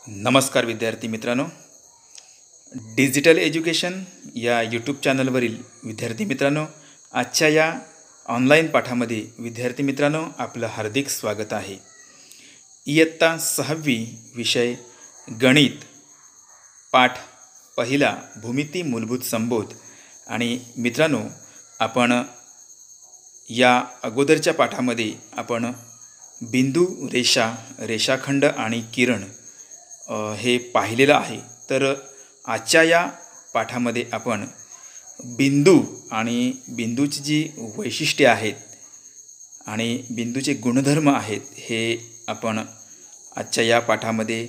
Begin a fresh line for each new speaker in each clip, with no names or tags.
नमस्कार विद्यार्थी मित्रांनो, डिजिटल एज्युकेशन या यूट्यूब चॅनलवरील विद्यार्थी मित्रांनो, आजच्या या ऑनलाईन पाठामध्ये विद्यार्थी मित्रांनो आपलं हार्दिक स्वागत आहे. इयत्ता 6वी विषय गणित, पाठ पहिला भूमिती मूलभूत संबोध. आणि मित्रांनो, आपण या अगोदरच्या पाठामध्ये आपण बिंदू, रेषा, रेषाखंड आणि किरण हे पाहिलेलं आहे. तर आजच्या या पाठामध्ये आपण बिंदू आणि बिंदूची जी वैशिष्ट्ये आहेत आणि बिंदूचे गुणधर्म आहेत हे आपण आजच्या या पाठामध्ये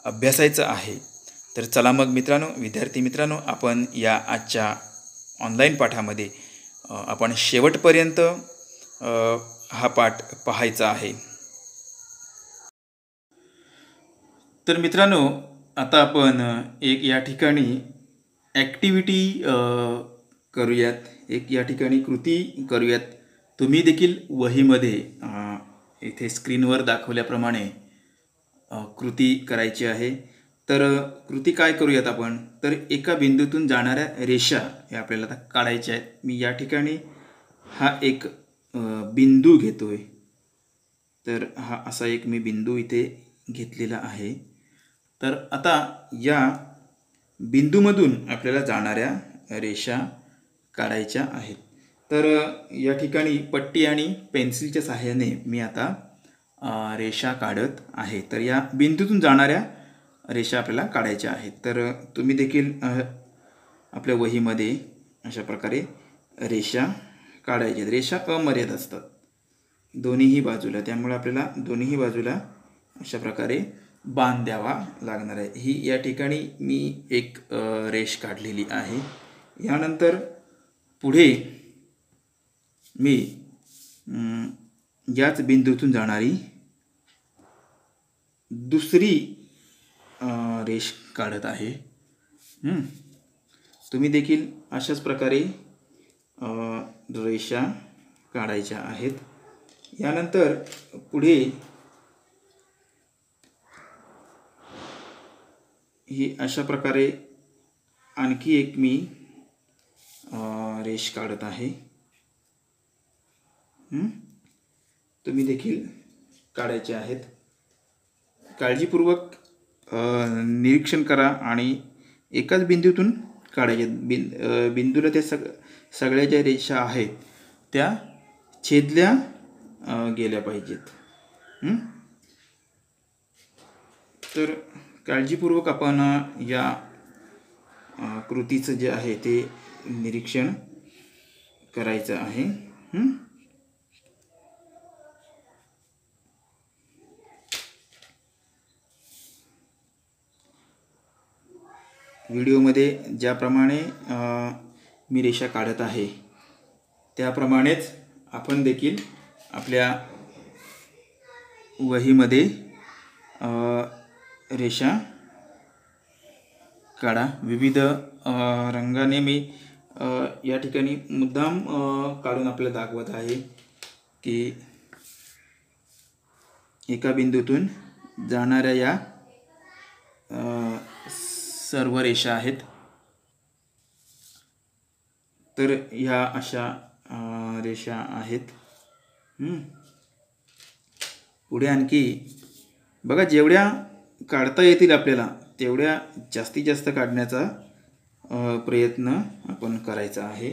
अभ्यासायचं आहे. तर चला मग मित्रांनो, विद्यार्थी मित्रांनो, आपण या आजच्या ऑनलाईन पाठामध्ये आपण शेवटपर्यंत हा पाठ पाहायचा आहे. तर मित्रांनो, आता आपण एक या ठिकाणी ॲक्टिव्हिटी करूयात, एक या ठिकाणी कृती करूयात. तुम्ही देखील वहीमध्ये इथे स्क्रीनवर दाखवल्याप्रमाणे कृती करायची आहे. तर कृती काय करूयात आपण, तर एका बिंदूतून जाणाऱ्या रेषा हे आपल्याला आता काढायच्या आहेत. मी या ठिकाणी हा एक बिंदू घेतोय. तर हा असा एक मी बिंदू इथे घेतलेला आहे. तर आता या बिंदूमधून आपल्याला जाणाऱ्या रेषा काढायच्या आहेत. तर या ठिकाणी पट्टी आणि पेन्सिलच्या सहाय्याने मी आता रेषा काढत आहे. तर या बिंदूतून जाणाऱ्या रेषा आपल्याला काढायच्या आहेत. तर तुम्ही देखील आपल्या वहीमध्ये अशा प्रकारे रेषा काढायच्या. रेषा अमर्याद असतात दोन्हीही बाजूला, त्यामुळे आपल्याला दोन्हीही बाजूला अशा प्रकारे बाण द्यावा लागणार आहे. ही या ठिकाणी मी एक रेष काढलेली आहे. यानंतर पुढे मी याच बिंदूतून जाणारी दुसरी रेष काढत आहे. तुम्ही देखील अशाच प्रकारे रेषा काढायच्या आहेत. यानंतर पुढे ही अशा प्रकारे आणखी एक मी रेष काढत आहे. तुम्ही देखील काढायचे आहेत. काळजीपूर्वक निरीक्षण करा आणि एकाच बिंदूतून काढायचे. बिंदूला त्या सगळ्या ज्या रेषा आहेत त्या छेदल्या गेल्या पाहिजेत. तर काळजीपूर्वक आपण या कृतीचं जे आहे ते निरीक्षण करायचं आहे. व्हिडिओमध्ये ज्याप्रमाणे मी रेषा काढत आहे त्याप्रमाणेच आपण देखील आपल्या वहीमध्ये रेषा काढा. विविध रंगाने मी या ठिकाणी मुद्दाम काढून आपल्याला दाखवत आहे की एका बिंदूतून जाणाऱ्या या सर्व रेषा आहेत. तर ह्या अशा रेषा आहेत. पुढे आणखी बघा, जेवढ्या काढता येतील आपल्याला तेवढ्या जास्तीत जास्त काढण्याचा प्रयत्न आपण करायचा आहे.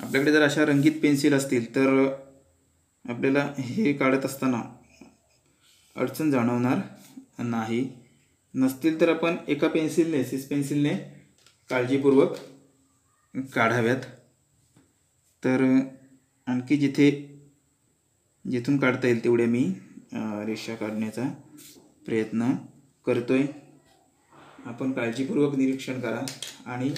आपल्याकडे जर अशा रंगीत पेन्सिल असतील तर आपल्याला हे काढत असताना अडचण जाणवणार नाही. नसतील तर आपण एका पेन्सिलने, सिस पेन्सिलने काळजीपूर्वक काढाव्यात. तर आणखी जिथून काढता येईल तेवढ्या मी रेषा काढण्याचा प्रयत्न करतोय. आपण काळजीपूर्वक निरीक्षण करा आणि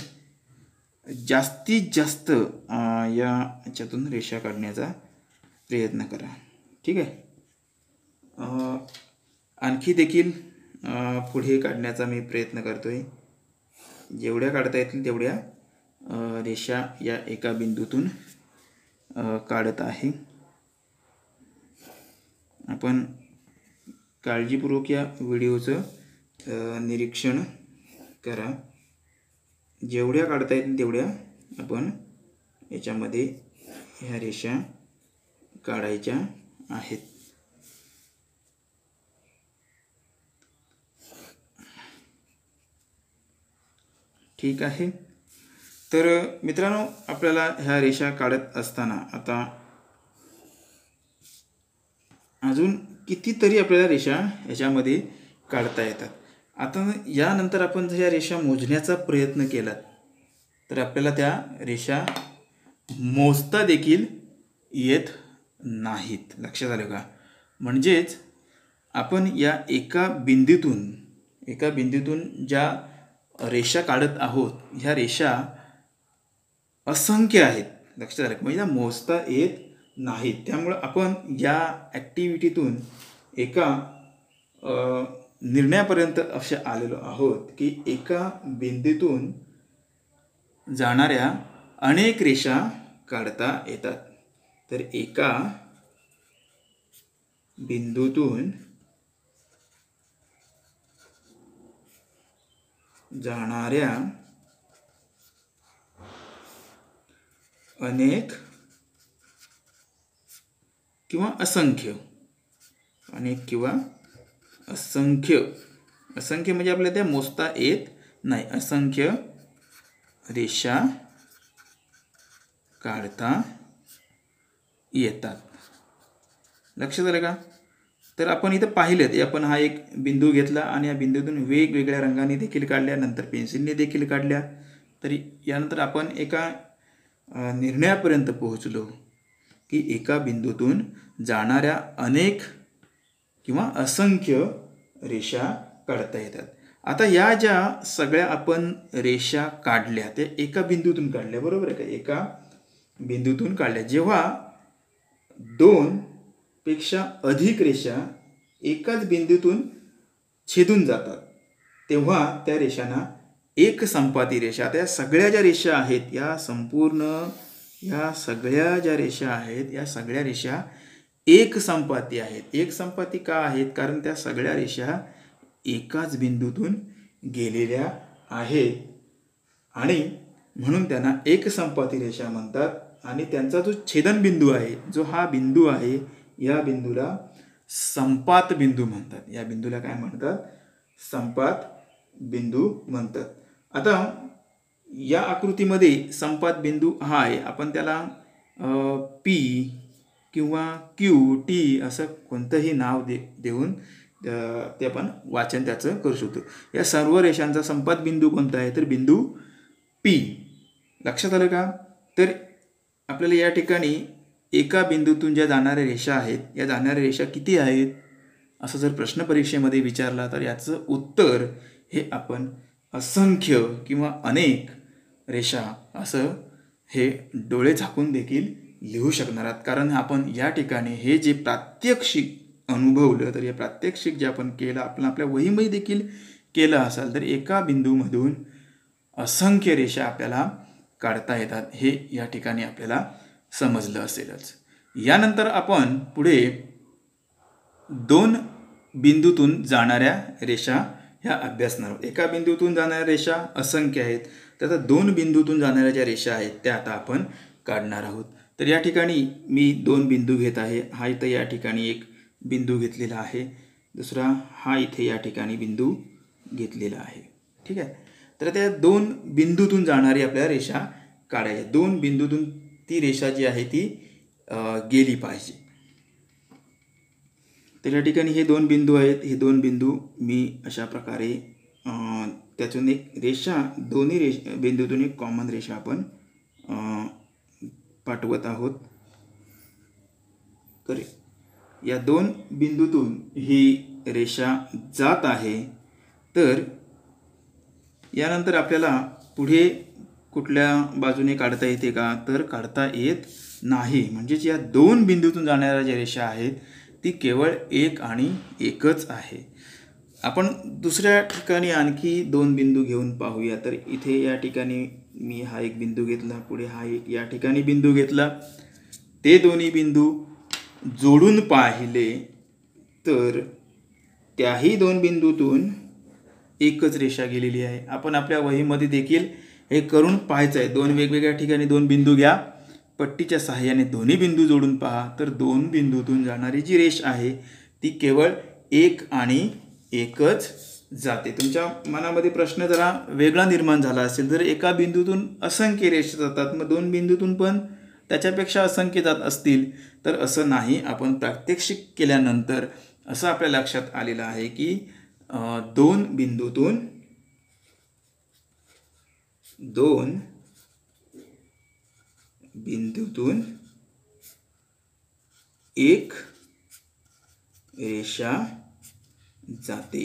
जास्तीत जास्त याच्यातून रेषा काढण्याचा प्रयत्न करा. ठीक आहे. आणखी देखील पुढे काढण्याचा मी प्रयत्न करतोय. जेवढ्या काढता येतील तेवढ्या रेषा या एका बिंदूतून काढत आहे. आपण काळजीपूर्वक या व्हिडिओचं निरीक्षण करा. जेवढ्या काढता येतील तेवढ्या आपण याच्यामध्ये ह्या रेषा काढायच्या आहेत. ठीक आहे. तर मित्रांनो, आपल्याला ह्या रेषा काढत असताना आता अजून कितीतरी आपल्याला रेषा ह्याच्यामध्ये काढता येतात. आता यानंतर आपण जर या रेषा मोजण्याचा प्रयत्न केला तर आपल्याला त्या रेषा मोजता देखील येत नाहीत. लक्षात आलं का? म्हणजेच आपण या एका बिंदूतून ज्या रेषा काढत आहोत ह्या रेषा असंख्य आहेत. लक्षात आलं का? म्हणजे मोजता येत नाहीत. त्यामुळं आपण या ॲक्टिव्हिटीतून एका निर्णयापर्यंत असे आलेलो आहोत की एका बिंदूतून जाणाऱ्या अनेक रेषा काढता येतात. तर एका बिंदूतून जाणाऱ्या अनेक किंवा असंख्य म्हणजे आपल्याला त्या मोजता येत नाही. असंख्य रेषा काढता येतात. लक्षात आलं का? तर आपण इथं पाहिलं, आपण हा एक बिंदू घेतला आणि या बिंदूतून वेगवेगळ्या रंगाने देखील काढल्या, नंतर पेन्सिलने देखील काढल्या. तरी यानंतर आपण एका निर्णयापर्यंत पोहोचलो की एका बिंदूतून जाणाऱ्या अनेक किंवा असंख्य रेषा काढता येतात. आता या ज्या सगळ्या आपण रेषा काढल्या त्या एका बिंदूतून काढल्या, बरोबर आहे का? एका बिंदूतून काढल्या. जेव्हा 2 पेक्षा अधिक रेषा एकाच बिंदूतून छेदून जातात तेव्हा त्या रेषांना एक संपाती रेषा. आता या सगळ्या ज्या रेषा आहेत या सगळ्या ज्या रेषा आहेत या सगळ्या रेषा एक संपाती आहेत. एक संपाती का आहेत? कारण त्या सगळ्या रेषा एकाच बिंदूतून गेलेल्या आहेत आणि म्हणून त्यांना एक संपाती रेषा म्हणतात. आणि त्यांचा जो छेदनबिंदू आहे, जो हा बिंदू आहे, या बिंदूला संपात बिंदू म्हणतात. या बिंदूला काय म्हणतात? संपात बिंदू म्हणतात. आता या आकृतीमध्ये संपात बिंदू हा आहे. आपण त्याला P किंवा Q, T असं कोणतंही नाव देऊन ते आपण वाचन त्याचं करू शकतो. या सर्व रेषांचा संपात बिंदू कोणता आहे? तर बिंदू P. लक्षात आलं का? तर आपल्याला या ठिकाणी एका बिंदूतून ज्या जाणाऱ्या रेषा आहेत या जाणाऱ्या रेषा किती आहेत असं जर प्रश्न परीक्षेमध्ये विचारला तर याचं उत्तर हे आपण असंख्य किंवा अनेक रेषा असं हे डोळे झाकून देखील लिहू शकणार आहात. कारण आपण या ठिकाणी हे जे प्रात्यक्षिक अनुभवलं तर या प्रात्यक्षिक जे आपण केलं आपण आपल्या वहीमध्ये देखील केलं असाल तर एका बिंदूमधून असंख्य रेषा आपल्याला काढता येतात हे या ठिकाणी आपल्याला समजलं असेलच. यानंतर आपण पुढे 2 बिंदूतून जाणाऱ्या रेषा ह्या अभ्यासणार आहोत. एका बिंदूतून जाणाऱ्या रेषा असंख्य आहेत. तर 2 बिंदूतून जाणाऱ्या ज्या रेषा आहेत त्या आता आपण काढणार आहोत. तर या ठिकाणी मी 2 बिंदू घेत आहे. हा इथं या ठिकाणी एक बिंदू घेतलेला आहे. दुसरा हा इथे या ठिकाणी बिंदू घेतलेला आहे. ठीक आहे. तर त्या 2 बिंदूतून जाणारी आपल्याला रेषा काढायची. 2 बिंदूतून ती रेषा जी आहे ती गेली पाहिजे. तर या ठिकाणी हे 2 बिंदू आहेत. हे 2 बिंदू मी अशा प्रकारे त्यातून एक रेषा दोन्ही बिंदूतून एक कॉमन रेषा आपण पाठवत आहोत. तर या 2 बिंदूतून ही रेषा जात आहे. तर यानंतर आपल्याला पुढे कुठल्या बाजूने काढता येते का? तर काढता येत नाही. म्हणजेच या 2 बिंदूतून जाणाऱ्या ज्या रेषा आहेत ती केवळ एक आणि एकच आहे. आपण दुसऱ्या ठिकाणी आणखी 2 बिंदू घेऊन पाहूया. तर इथे या ठिकाणी मी हा एक बिंदू घेतला, पुढे हा एक या ठिकाणी बिंदू घेतला. ते दोन्ही बिंदू जोडून पाहिले तर त्याही दोन बिंदूतून एकच रेषा गेलेली आहे. आपण आपल्या वहीमध्ये देखील हे करून पाहायचं आहे. दोन वेगवेगळ्या ठिकाणी दोन बिंदू घ्या, पट्टीच्या सहाय्याने दोन्ही बिंदू जोडून पहा, तर दोन बिंदूतून जाणारी जी रेष आहे ती केवळ एक आणि एकच जाते. तुमच्या मनामध्ये प्रश्न जरा वेगळा निर्माण झाला असेल, जर एका बिंदूतून असंख्य रेषा जातात, मग दोन बिंदूतून पण त्याच्यापेक्षा असंख्य जात असतील, तर असं नाही. आपण प्रात्यक्षिक केल्यानंतर असं आपल्या लक्षात आलेलं आहे की दोन बिंदूतून एक रेषा जाते.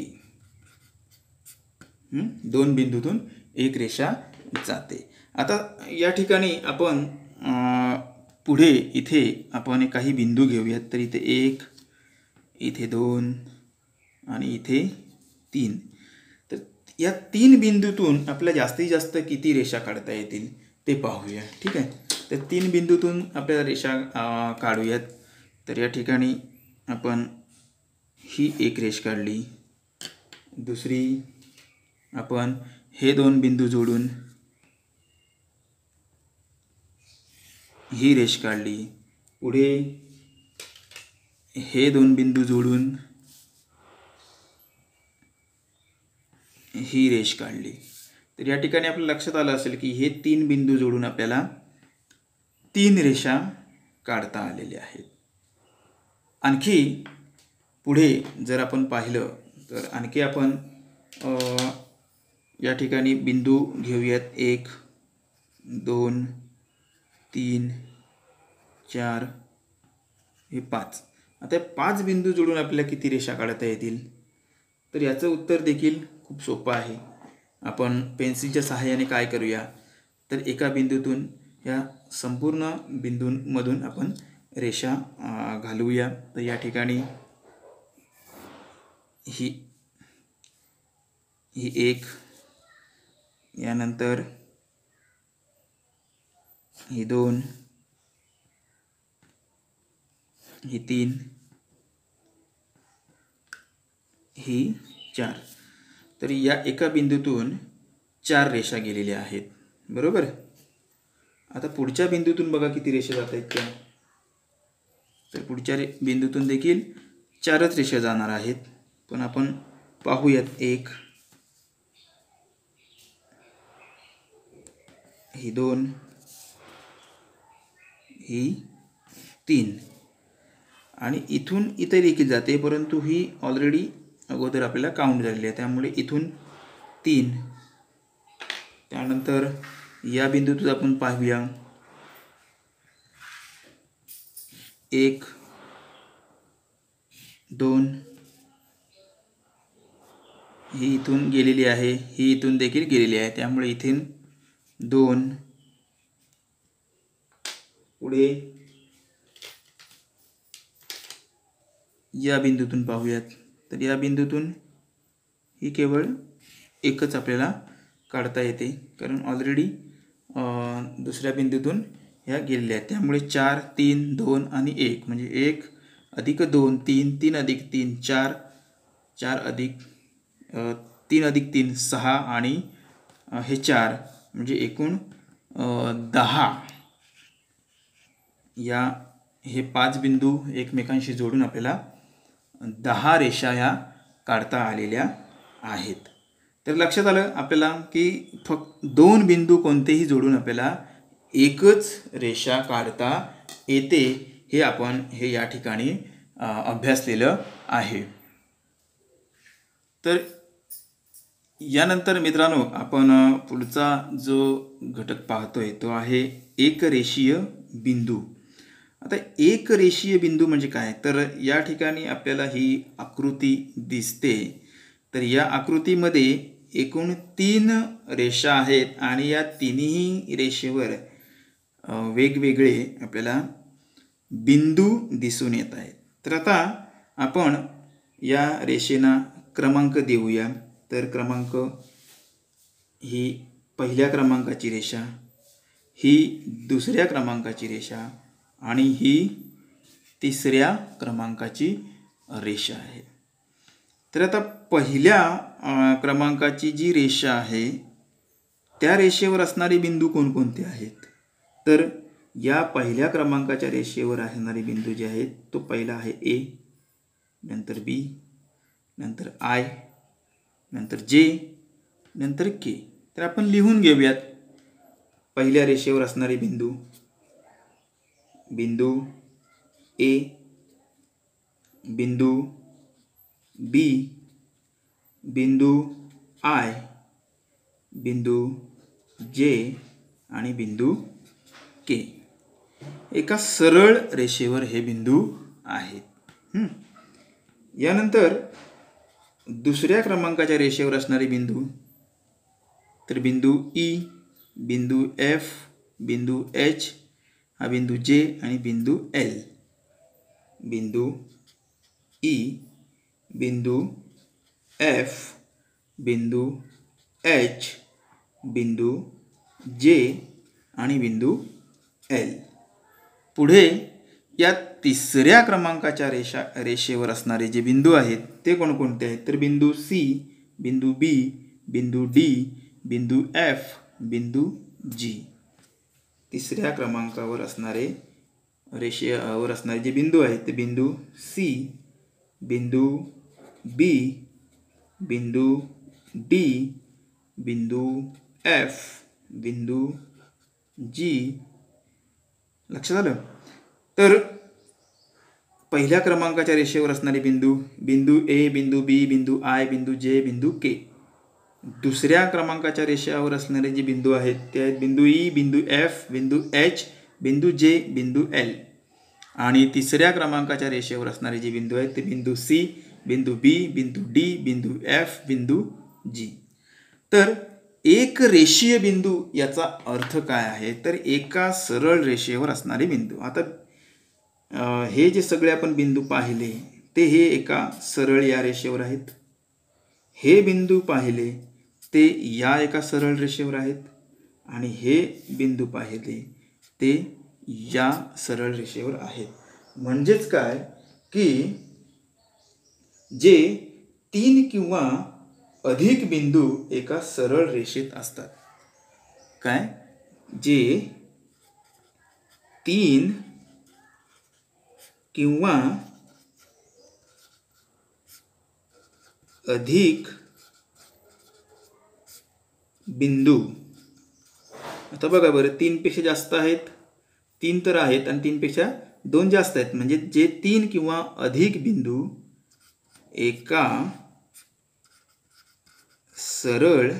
दोन बिंदूतून एक रेषा जाते. आता या ठिकाणी आपण पुढे इथे आपण काही बिंदू घेऊयात. तर इथे 1, इथे 2 आणि इथे 3. तर या 3 बिंदूतून आपल्याला जास्तीत जास्त किती रेषा काढता येतील ते पाहूया. ठीक आहे. तर 3 बिंदूतून आपल्याला रेषा काढूयात. तर या ठिकाणी आपण ही एक रेष काढली, दुसरी आपण हे दोन बिंदू जोडून ही रेष काढली, पुढे हे दोन बिंदू जोडून ही रेष काढली. तर या ठिकाणी आपल्या लक्षात आलं असेल की हे 3 बिंदू जोडून आपल्याला 3 रेषा काढता आलेल्या आहेत. आणखी पुढे जर आपण पाहिलं तर आणखी आपण या ठिकाणी बिंदू घेऊयात 1, 2, 3, 4, हे 5. आता 5 बिंदू जोडून आपल्याला किती रेषा काढता येतील? तर याचं उत्तर देखील खूप सोपं आहे. आपण पेन्सिलच्या सहाय्याने काय करूया, तर एका बिंदूतून या संपूर्ण बिंदूंमधून आपण रेषा घालूया. तर या ठिकाणी ही 1, यानंतर ही 2, ही 3, ही 4. तर या एका बिंदूतून 4 रेषा गेलेल्या आहेत, बरोबर. आता पुढच्या बिंदूतून बघा किती रेषा जात आहेत त्या. तर पुढच्या बिंदूतून देखील 4च रेषा जाणार आहेत. पण आपण पाहूयात 1, ही 2, ही 3 आणि इथून इथे देखील जाते, परंतु ही ऑलरेडी अगोदर आपल्याला काउंट झालेली आहे, त्यामुळे इथून 3. त्यानंतर या बिंदूतून आपण पाहूया 1, 2, ही इथून गेलेली आहे, ही इथून देखील गेलेली आहे, त्यामुळे इथून 2, पुढे या बिंदूतून पाहूयात. तर या बिंदूतून ही केवळ एकच आपल्याला काढता येते, कारण ऑलरेडी दुसऱ्या बिंदूतून ह्या गेलेल्या आहेत, त्यामुळे 4, 3, 2 आणि 1 म्हणजे 1 अधिक 2, 3, 3 अधिक 3, 4, 4 अधिक 3 अधिक 3, 6 आणि हे 4 म्हणजे एकूण 10. या हे 5 बिंदू एकमेकांशी जोडून आपल्याला 10 रेषा ह्या काढता आलेल्या आहेत. तर लक्षात आलं आपल्याला की फक्त 2 बिंदू कोणतेही जोडून आपल्याला एकच रेषा काढता येते. हे आपण या ठिकाणी अभ्यासलेलं आहे. तर यानंतर मित्रांनो आपण पुढचा जो घटक पाहतोय तो आहे एकरेषीय बिंदू. आता एकरेषीय बिंदू म्हणजे काय, तर या ठिकाणी आपल्याला ही आकृती दिसते. तर या आकृतीमध्ये एकूण 3 रेषा आहेत आणि या तिन्ही रेषेवर वेगवेगळे आपल्याला बिंदू दिसून येत आहेत. तर आता आपण या रेषेना क्रमांक देऊया. तर क्रमांक ही पहिल्या क्रमांकाची रेषा, ही दुसऱ्या क्रमांकाची रेषा आणि ही तिसऱ्या क्रमांकाची रेषा आहे. तर आता पहिल्या क्रमांकाची जी रेषा आहे त्या रेषेवर असणारे बिंदू कोणकोणते आहेत? तर या पहिल्या क्रमांकाच्या रेषेवर असणारे बिंदू जे आहेत तो पहिला आहे ए, नंतर बी, नंतर आय, नंतर जे, नंतर के. तर आपण लिहून घेऊयात पहिल्या रेषेवर असणारे बिंदू. बिंदू ए, बिंदू बी, बिंदू आय, बिंदू जे आणि बिंदू के. एका सरळ रेषेवर हे बिंदू आहेत. यानंतर दुसऱ्या क्रमांकाच्या रेषेवर असणारे बिंदू, तर बिंदू ई, बिंदू एफ, बिंदू एच, हा बिंदू जे आणि बिंदू एल. बिंदू ई, बिंदू एफ, बिंदू एच, बिंदू जे आणि बिंदू एल. पुढे या तिसऱ्या क्रमांकाच्या रेषेवर असणारे जे बिंदू आहेत ते कोणकोणते आहेत? तर बिंदू सी, बिंदू बी, बिंदू डी, बिंदू एफ, बिंदू जी. तिसऱ्या क्रमांकावर असणारे रेषेवर असणारे जे बिंदू आहेत ते बिंदू सी, बिंदू बी, बिंदू डी, बिंदू एफ, बिंदू जी. लक्षात आलं? तर पहिल्या क्रमांकाच्या रेषेवर असणारे बिंदू, बिंदू ए, बिंदू बी, बिंदू आय, बिंदू जे, बिंदू के. दुसऱ्या क्रमांकाच्या रेषेवर असणारे जे बिंदू आहेत ते आहेत बिंदू ई, बिंदू एफ, बिंदू एच, बिंदू जे, बिंदू एल. आणि तिसऱ्या क्रमांकाच्या रेषेवर असणारे जे बिंदू आहेत ते बिंदू सी, बिंदू बी, बिंदू डी, बिंदू एफ, बिंदू जी. तर एक रेषीय बिंदू याचा अर्थ काय आहे? तर एका सरळ रेषेवर असणारे बिंदू. आता हे जे सगळे आपण बिंदू पाहिले ते हे एका सरळ या रेषेवर आहेत. हे बिंदू पाहिले ते या एका सरळ रेषेवर आहेत आणि हे बिंदू पाहिले ते या सरळ रेषेवर आहेत. म्हणजेच काय की जे 3 किंवा अधिक बिंदू एका सरळ रेषेत असतात. काय? जे 3 किंवा अधिक बिंदू. आता बघा बरं, 3 पेक्षा जास्त आहेत, 3 तर आहेत आणि 3 पेक्षा 2 जास्त आहेत. म्हणजे जे 3 किंवा अधिक बिंदू एका सरळ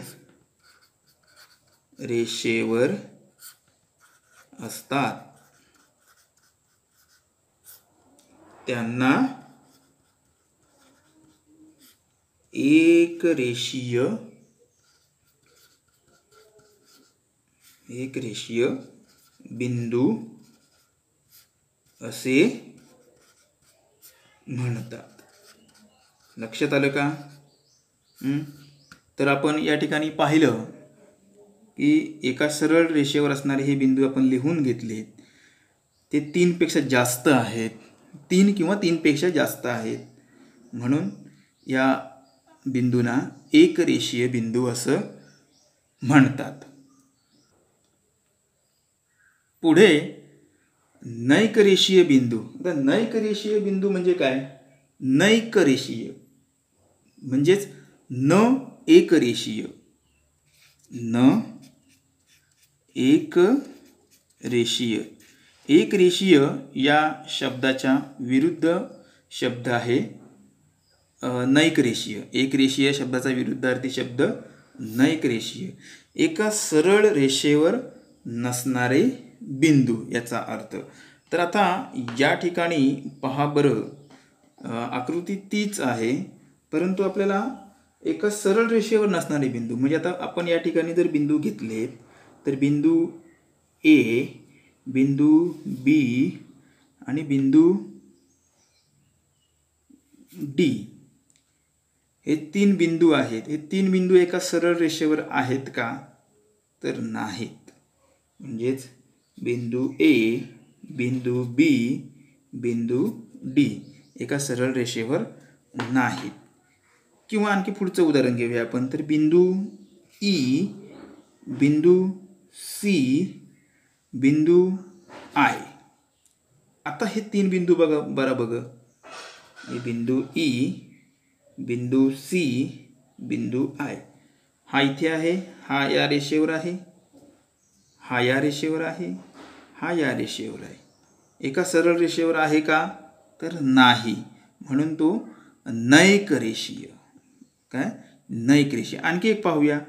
रेषेवर असतात त्यांना एकरेषीय बिंदू असे म्हणतात. लक्षात आलं का? तर आपण या ठिकाणी पाहिलं की एका सरळ रेषेवर असणारे हे बिंदू आपण लिहून घेतले. ते 3 पेक्षा जास्त आहेत, 3 किंवा 3 पेक्षा जास्त आहेत, म्हणून या बिंदूंना एकरेषीय बिंदू असं म्हणतात. पुढे नैकरेषीय बिंदू. आता नैकरेषीय बिंदू म्हणजे काय? नैकरेषीय म्हणजेच न एकरेषीय. न एकरेषीय. एकरेषीय या शब्दाच्या विरुद्ध शब्द आहे नैकरेषीय. एकरेषीय शब्दाचा विरुद्धार्थी शब्द नैकरेषीय. एका सरळ रेषेवर नसणारे बिंदू याचा अर्थ. तर आता या ठिकाणी पहा बरं, आकृती तीच आहे परंतु आपल्याला एका सरळ रेषेवर नसणारे बिंदू म्हणजे आता आपण या ठिकाणी जर बिंदू घेतले तर बिंदू ए, बिंदू बी आणि बिंदू डी हे 3 बिंदू आहेत. हे 3 बिंदू एका सरळ रेषेवर आहेत का? तर नाहीत. म्हणजेच बिंदू ए, बिंदू बी, बिंदू डी एका सरळ रेषेवर नाहीत. किंवा आणखी पुढचं उदाहरण घेऊया आपण. तर बिंदू ई, बिंदू सी, बिंदू आय. आता हे 3 बिंदू बघा बघा. हे बिंदू ई, बिंदू सी, बिंदू आय. हा इथे आहे, हा या रेषेवर आहे, हा या रेषेवर आहे, हा या रेषेवर आहे. एका सरळ रेषेवर आहे का? तर नाही. म्हणून तो नैक रेषीय. काय? नैक रेषीय. आणखी एक पाहूया.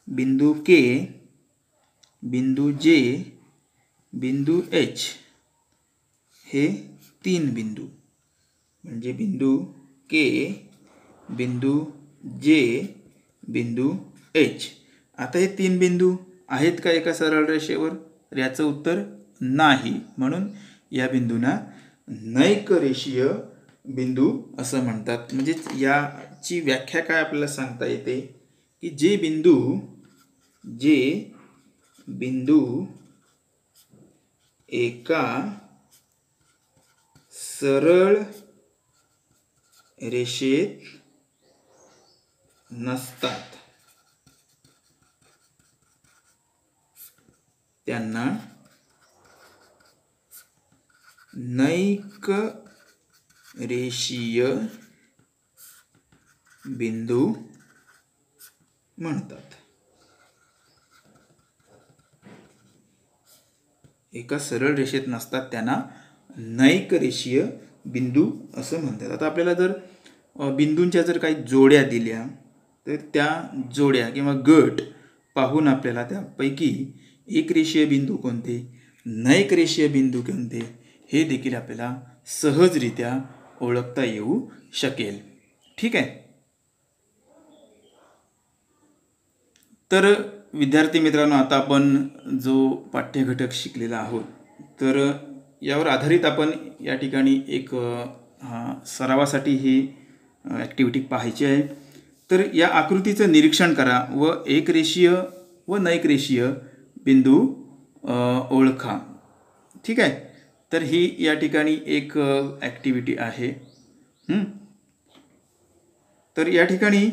बिंदू के, बिंदू जे, बिंदू एच. हे 3 बिंदू. म्हणजे बिंदू के, बिंदू जे, बिंदू एच. आता हे 3 बिंदू आहेत का एका सरळ रेषेवर? तर याचं उत्तर नाही. म्हणून या बिंदूंना नैक रेषीय बिंदू असं म्हणतात. म्हणजे याची व्याख्या काय आपल्याला सांगता येते की जे बिंदू एका सरळ रेषेत नसतात त्यांना नैक रेषीय बिंदू म्हणतात. एका सरळ रेषेत नसतात त्यांना नैक रेषीय बिंदू असं म्हणतात. आता आपल्याला जर बिंदूंच्या जर काही जोड्या दिल्या तर त्या जोड्या किंवा गट पाहून आपल्याला त्यापैकी एक रेषीय बिंदू कोणते, नैक रेषीय बिंदू कोणते हे देखील आपल्याला सहजरित्या ओळखता येऊ शकेल. ठीक आहे. तर विद्यार्थी मित्रांनो, आता आपण जो पाठ्यघटक शिकलेला आहोत तर यावर आधारित आपण या ठिकाणी एक सरावासाठी ही ॲक्टिव्हिटी पाहायची आहे. तर या आकृतीचं निरीक्षण करा व एक रेषीय व नैक रेषीय बिंदू ओळखा. ठीक आहे. तर ही या ठिकाणी एक ॲक्टिव्हिटी आहे. तर या ठिकाणी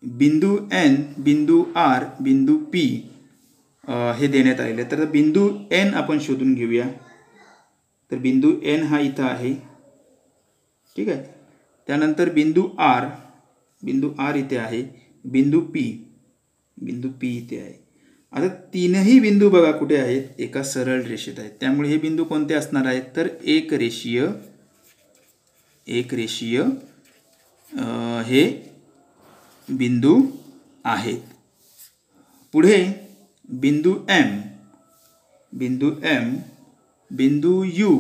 बिंदू एन, बिंदू आर, बिंदू पी हे देण्यात आलेले. तर बिंदू एन आपण शोधून घेऊया. तर बिंदू एन हा इथं आहे. ठीक आहे. त्यानंतर बिंदू आर इथे आहे. बिंदू पी इथे आहे. आता तीनही बिंदू बघा कुठे आहेत, एका सरळ रेषेत आहेत. त्यामुळे हे बिंदू कोणते असणार आहेत, तर एक रेषीय हे बिंदू आहेत. पुढे बिंदू एम, बिंदू यू,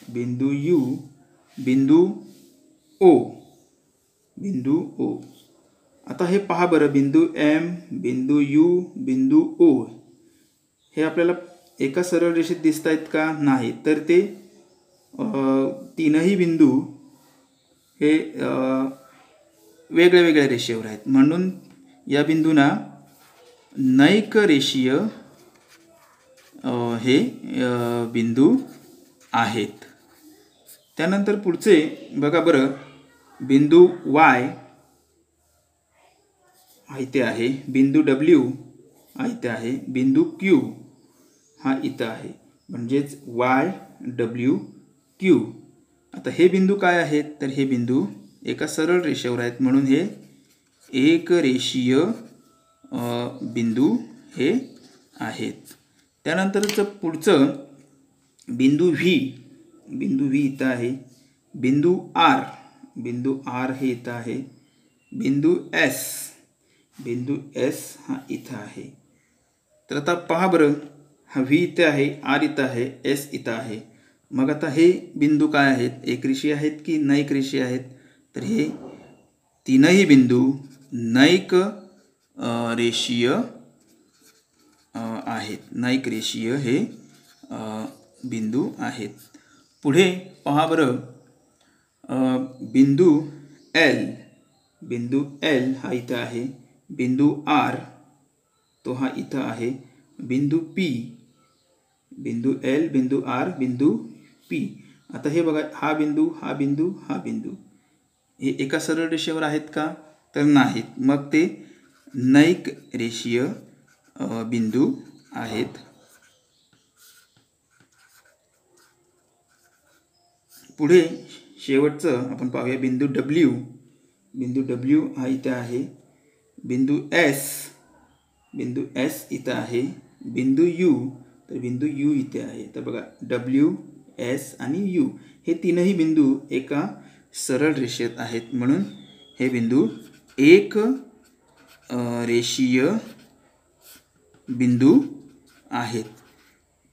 बिंदू ओ. आता हे पहा बरं, बिंदू एम, बिंदू यू, बिंदू ओ हे आपल्याला एका सरळ रेषेत दिसत आहेत का? नाही. तर ते तीनही बिंदू हे वेगळ्या वेगळ्या रेषेवर आहेत. म्हणून या बिंदूंना नैक रेषीय हे बिंदू आहेत. त्यानंतर पुढचे बघा बरं, बिंदू वाय हा इथे आहे, बिंदू डब्ल्यू हा इथे आहे, बिंदू क्यू हा इथं आहे. म्हणजेच वाय, डब्ल्यू, क्यू. आता हे बिंदू काय आहेत, तर हे बिंदू एका सरळ रेषेवर आहेत. म्हणून हे एक रेषीय बिंदू हे आहेत. त्यानंतरचं पुढचं बिंदू व्ही इथं आहे. बिंदू आर हे इथं आहे. बिंदू एस हा इथं आहे. तर आता पहा बरं, हा व्ही इथे आहे, आर इथं आहे, एस इथं आहे. मग आता हे बिंदू काय आहेत, एकरेषीय आहेत की नैक रेषीय आहेत? तर हे तीनही बिंदू नैक रेषीय आहेत. नैक रेषीय हे बिंदू आहेत. पुढे पहा बरं, बिंदू एल हा इथं आहे. बिंदू आर तो हा इथं आहे. बिंदू पी, बिंदू एल, बिंदू आर, बिंदू पी. आता हे बघा, हा बिंदू हे एका सरळ रेषेवर आहेत का? तर नाहीत. मग ते नैक रेषीय बिंदू आहेत. पुढे शेवटचं आपण पाहूया बिंदू डब्ल्यू. बिंदू डब्ल्यू हा इथे आहे. बिंदू एस इथं आहे. बिंदू यू, तर बिंदू यू इथे आहे. तर बघा डब्ल्यू, एस आणि यू हे तीनही बिंदू एका सरळ रेषेत आहेत, म्हणून हे बिंदू एक रेषीय बिंदू आहेत.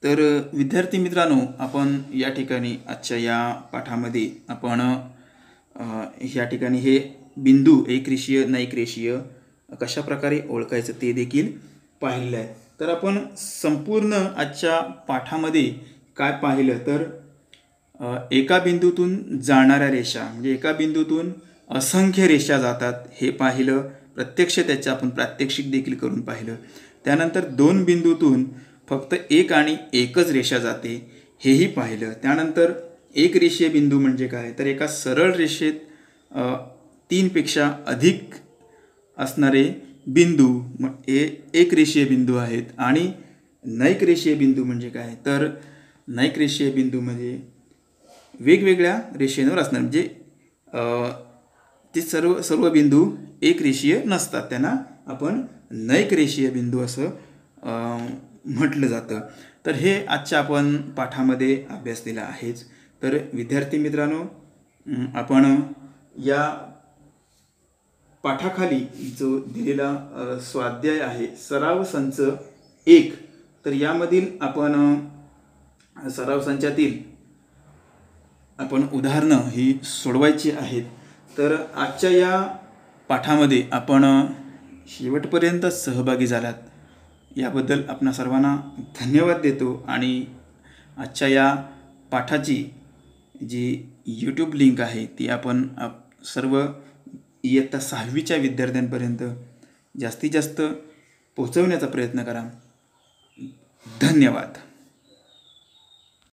तर विद्यार्थी मित्रांनो, आपण या ठिकाणी आजच्या या पाठामध्ये आपण या ठिकाणी हे बिंदू एकरेषीय नैकरेषीय कशा प्रकारे ओळखायचं ते देखील पाहिलं आहे. तर आपण संपूर्ण आजच्या पाठामध्ये काय पाहिलं तर एका बिंदूतून जाणाऱ्या रेषा म्हणजे एका बिंदूतून असंख्य रेषा जातात हे पाहिलं. प्रत्यक्ष त्याचं आपण प्रात्यक्षिक देखील करून पाहिलं. त्यानंतर दोन बिंदूतून फक्त एक आणि एकच रेषा जाते हेही पाहिलं. त्यानंतर एक रेषीय बिंदू म्हणजे काय तर एका सरळ रेषेत तीनपेक्षा अधिक असणारे बिंदू हे एक रेषीय बिंदू आहेत. आणि नैक रेषीय बिंदू म्हणजे काय तर नैक रेषीय बिंदू म्हणजे वेगवेगळ्या रेषेवर असणार म्हणजे ते सर्व बिंदू एक रेषीय नसतात, त्यांना आपण नैक रेषीय बिंदू असं म्हटलं जातं. तर हे आजच्या आपण पाठामध्ये अभ्यासलेलं आहेच. तर विद्यार्थी मित्रांनो, आपण या पाठाखाली जो दिलेला स्वाध्याय आहे सराव संच 1, तर यामधील आपण सराव संचातील आपण उदाहरणं ही सोडवायची आहेत. तर आजच्या या पाठामध्ये आपण शेवटपर्यंत सहभागी झालात याबद्दल आपणा सर्वांना धन्यवाद देतो. आणि आजच्या या पाठाची जी यूट्यूब लिंक आहे ती आपण सर्व इयत्ता 6वीच्या विद्यार्थ्यांपर्यंत जास्तीत जास्त पोहोचवण्याचा प्रयत्न करा. धन्यवाद.